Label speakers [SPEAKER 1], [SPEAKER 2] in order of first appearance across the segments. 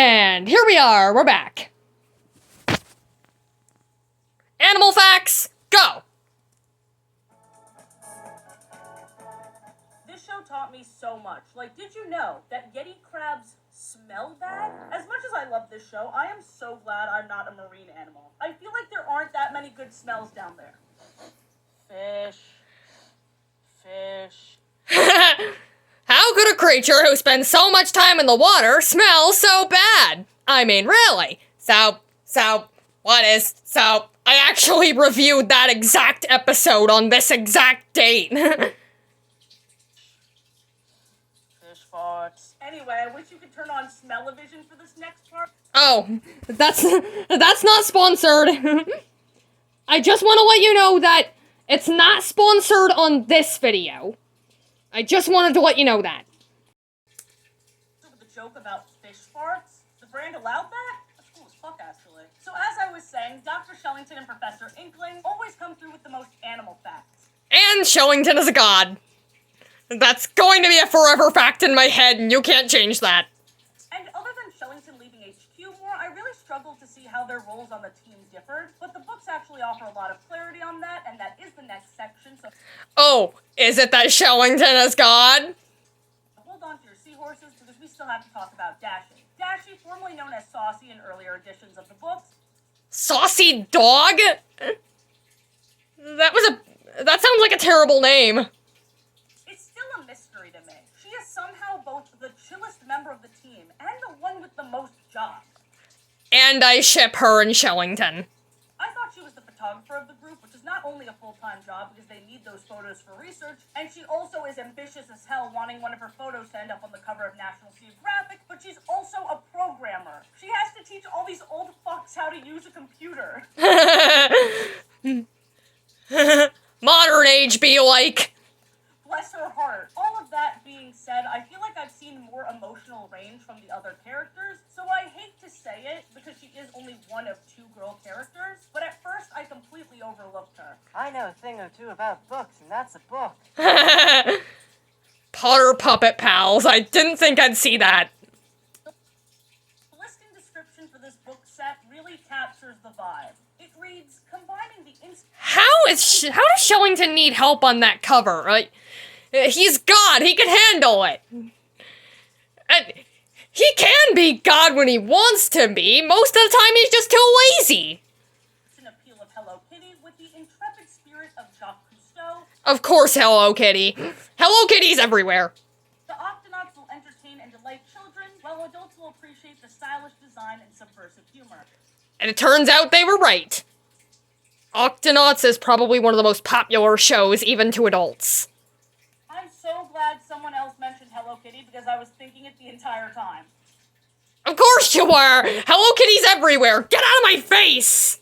[SPEAKER 1] And here we are, we're back. Animal facts, go!
[SPEAKER 2] This show taught me so much. Like, did you know that Yeti crabs smell bad? As much as I love this show, I am so glad I'm not a marine animal. I feel like there aren't that many good smells down there. Fish.
[SPEAKER 1] How could a creature who spends so much time in the water smell so bad? I mean, really? So, I actually reviewed that exact episode on this exact date.
[SPEAKER 2] Fish farts. Anyway, I wish you could turn on smell-o-vision for this next part.
[SPEAKER 1] Oh, that's not sponsored. I just want to let you know that it's not sponsored on this video. I just wanted to let you know that.
[SPEAKER 2] The joke about fish farts? The brand allowed that? That's cool as fuck, actually. So as I was saying, Dr. Shellington and Professor Inkling always come through with the most animal facts.
[SPEAKER 1] And Shellington is a god. That's going to be a forever fact in my head, and you can't change that.
[SPEAKER 2] And other than Shellington leaving HQ more, I really struggled to see how their roles on the team differed, but the books actually offer a lot of clarity on that, and that is the next section, so...
[SPEAKER 1] Oh, is it that Shellington is god?
[SPEAKER 2] Hold on to your seahorses, because we still have to talk about Dashi. Dashi, formerly known as Saucy in earlier editions of the books.
[SPEAKER 1] Saucy dog? That sounds like a terrible name.
[SPEAKER 2] It's still a mystery to me. She is somehow both the chillest member of the team and the one with the most jobs.
[SPEAKER 1] And I ship her and Shellington.
[SPEAKER 2] I thought she was the photographer of the group, which is not only a full-time job because they need those photos for research, and she also is ambitious as hell, wanting one of her photos to end up on the cover of National Geographic, but she's also a programmer. She has to teach all these old fucks how to use a computer.
[SPEAKER 1] Modern age be like.
[SPEAKER 2] Bless her heart. All of that being said, I feel like I've seen more emotional range from the other characters, so I hate to say it, because she is only one of two girl characters, but at first I completely overlooked her.
[SPEAKER 3] I know a thing or two about books, and that's a book.
[SPEAKER 1] Potter Puppet Pals, I didn't think I'd see that.
[SPEAKER 2] The listing description for this book set really captures the vibe. It reads, combining the
[SPEAKER 1] How does Shellington need help on that cover? Like, he's God, he can handle it. And he can be God when he wants to be. Most of the time he's just too lazy.
[SPEAKER 2] It's an appeal of Hello Kitty with the intrepid spirit of Jacques Cousteau.
[SPEAKER 1] Of course, Hello Kitty. Hello Kitty's everywhere.
[SPEAKER 2] The Octonauts will entertain and delight children, while adults will appreciate the stylish design and subversive humor.
[SPEAKER 1] And it turns out they were right. Octonauts is probably one of the most popular shows, even to adults.
[SPEAKER 2] I'm so glad someone else mentioned Hello Kitty, because I was thinking it the entire time.
[SPEAKER 1] Of course you were! Hello Kitty's everywhere! Get out of my face!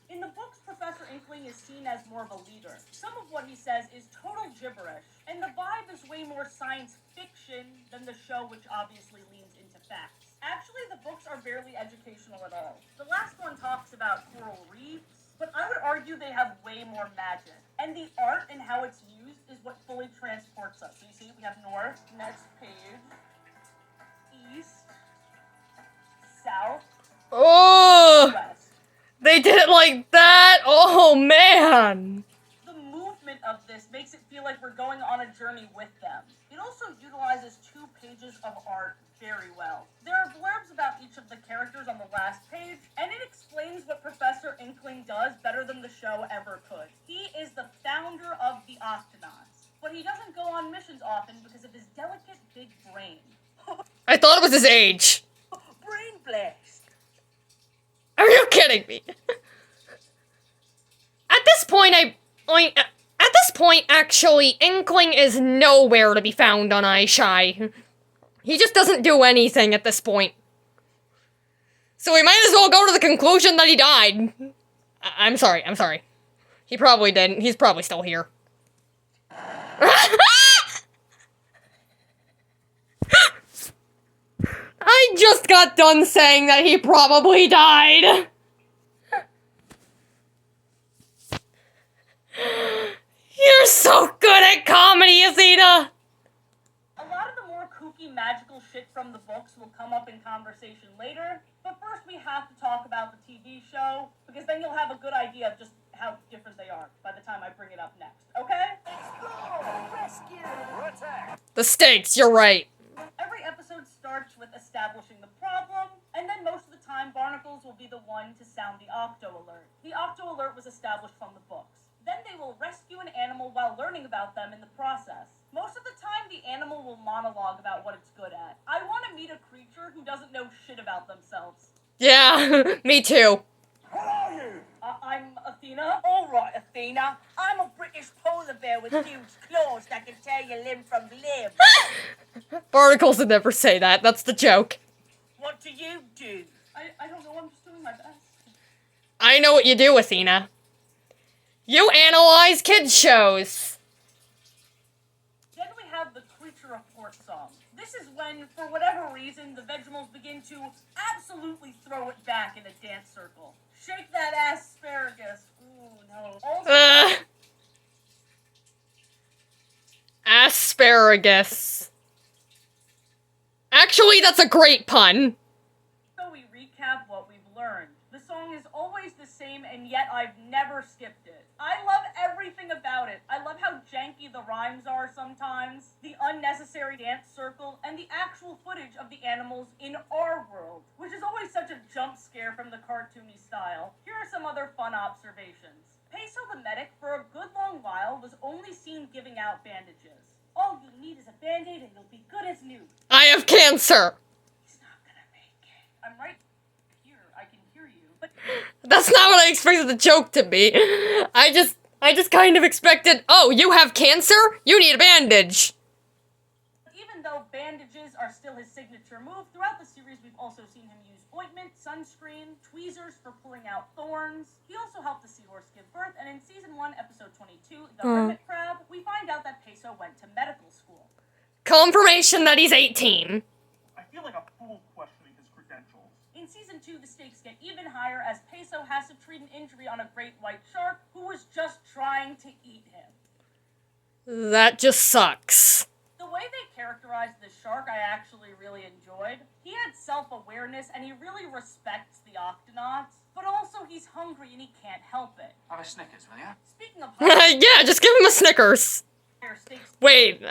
[SPEAKER 2] In the books, Professor Inkling is seen as more of a leader. Some of what he says is total gibberish, and the vibe is way more science fiction than the show, which obviously leans into facts. Actually, the books are barely educational at all. The last one talks about coral reefs, but I would argue they have way more magic. And the art and how it's used is what fully transports us. So you see, we have north, next page, east, south,
[SPEAKER 1] Oh!
[SPEAKER 2] west.
[SPEAKER 1] They did it like that? Oh, man!
[SPEAKER 2] The movement of this makes it feel like we're going on a journey with them. It also utilizes 2 pages of art very well. There are blurbs about each of the characters on the last page, and it explains what Professor Inkling does better than the show ever could. He is the founder of the Octonauts, but he doesn't go on missions often because of his delicate big brain.
[SPEAKER 1] I thought it was his age.
[SPEAKER 2] Brain blast!
[SPEAKER 1] Are you kidding me? At this point, actually, Inkling is nowhere to be found on iShy. He just doesn't do anything at this point. So we might as well go to the conclusion that he died. I'm sorry. He probably didn't. He's probably still here. I just got done saying that he probably died. You're so good at comedy, Athena!
[SPEAKER 2] A lot of the more kooky spooky magical shit from the books will come up in conversation later, but first we have to talk about the TV show, because then you'll have a good idea of just how different they are by the time I bring it up next, okay? Explore! Rescue! Attack!
[SPEAKER 1] The stakes, you're right.
[SPEAKER 2] Every episode starts with establishing the problem, and then most of the time Barnacles will be the one to sound the Octo Alert. The Octo Alert was established from the books. Then they will rescue an animal while learning about them in the process. Most of the time, the animal will monologue about what it's good at. I want to meet a creature who doesn't know shit about themselves.
[SPEAKER 1] Yeah, me too.
[SPEAKER 2] What are you? I'm Athena. All right, Athena. I'm a British polar bear with huge claws that can tear you limb from limb.
[SPEAKER 1] Barnacles would never say that. That's the joke.
[SPEAKER 2] What do you do? I don't know. I'm just doing my best.
[SPEAKER 1] I know what you do, Athena. You analyze kids' shows.
[SPEAKER 2] Then we have the Creature Report song. This is when, for whatever reason, the Vegemals begin to absolutely throw it back in a dance circle. Shake that asparagus. Ooh, no. Also,
[SPEAKER 1] Asparagus. Actually, that's a great pun.
[SPEAKER 2] so we recap what we've learned. The song is always the same, and yet I've never skipped it. I love everything about it. I love how janky the rhymes are sometimes, the unnecessary dance circle, and the actual footage of the animals in our world, which is always such a jump scare from the cartoony style. Here are some other fun observations. Peso the medic, for a good long while, was only seen giving out bandages. All you need is a band-aid and you'll be good as new.
[SPEAKER 1] I have cancer.
[SPEAKER 2] He's not gonna make it. I'm right here. I can hear you. But
[SPEAKER 1] That's not what I expected the joke to be. I just kind of expected, oh, you have cancer? You need a bandage.
[SPEAKER 2] even though bandages are still his signature move, throughout the series we've also seen him use ointment, sunscreen, tweezers for pulling out thorns. He also helped the seahorse give birth, and in season 1, episode 22, The Hermit Crab, we find out that Peso went to medical school.
[SPEAKER 1] Confirmation that he's 18.
[SPEAKER 4] I feel like a fool questioning his credentials.
[SPEAKER 2] In season 2, the stakes get even higher as Peso has to treat an injury on a great white shark who was just trying to eat him.
[SPEAKER 1] That just sucks.
[SPEAKER 2] The way they characterized this shark I actually really enjoyed. He had self-awareness and he really respects the Octonauts, but also he's hungry and he can't help it.
[SPEAKER 4] Have a Snickers, will ya?
[SPEAKER 2] Speaking of hungry,
[SPEAKER 1] Yeah, just give him a Snickers.
[SPEAKER 2] higher stakes
[SPEAKER 1] Wait,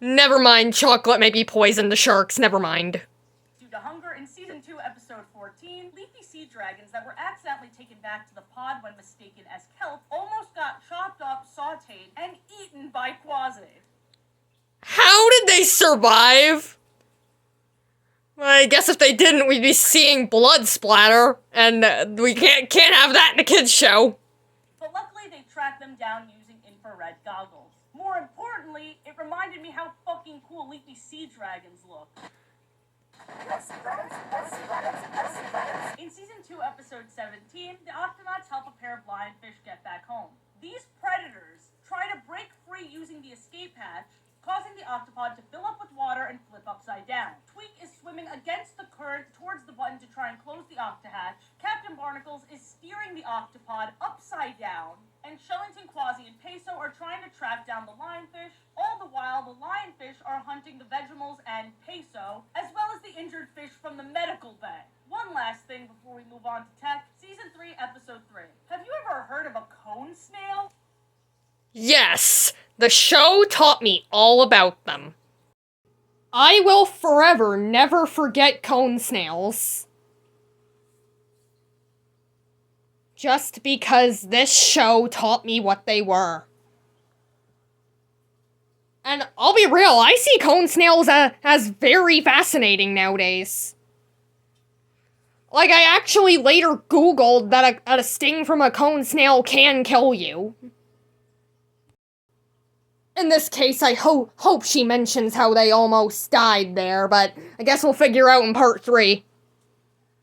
[SPEAKER 1] never mind. Chocolate may be poison to sharks. Never mind.
[SPEAKER 2] due to hunger, in season 2, episode 14, leafy sea dragons that were accidentally taken back to the pod when mistaken as kelp almost got chopped up, sauteed, and eaten by Quasi.
[SPEAKER 1] How did they survive? I guess if they didn't, we'd be seeing blood splatter, and we can't have that in a kids show.
[SPEAKER 2] But luckily they tracked them down using infrared goggles. More importantly, it reminded me how fucking cool leafy sea dragons look. In season 2, episode 17, the Octonauts help a pair of lionfish get back home. These predators try to break free using the escape hatch, causing the octopod to fill up with water and flip upside down. Tweak is swimming against the current towards the button to try and close the octohatch. Captain Barnacles is steering the octopod upside down, and Shellington, Quasi, and Peso are trying to track down the lionfish. All the while, the lionfish are hunting the Vegemals and Peso, as well as the injured fish from the medical bay. One last thing before we move on to tech. Season 3, episode 3. Have you ever heard of a cone snail?
[SPEAKER 1] Yes, the show taught me all about them. I will forever never forget cone snails. Just because this show taught me what they were. And I'll be real, I see cone snails as very fascinating nowadays. Like, I actually later Googled that a sting from a cone snail can kill you. In this case, I hope she mentions how they almost died there, but I guess we'll figure out in part 3.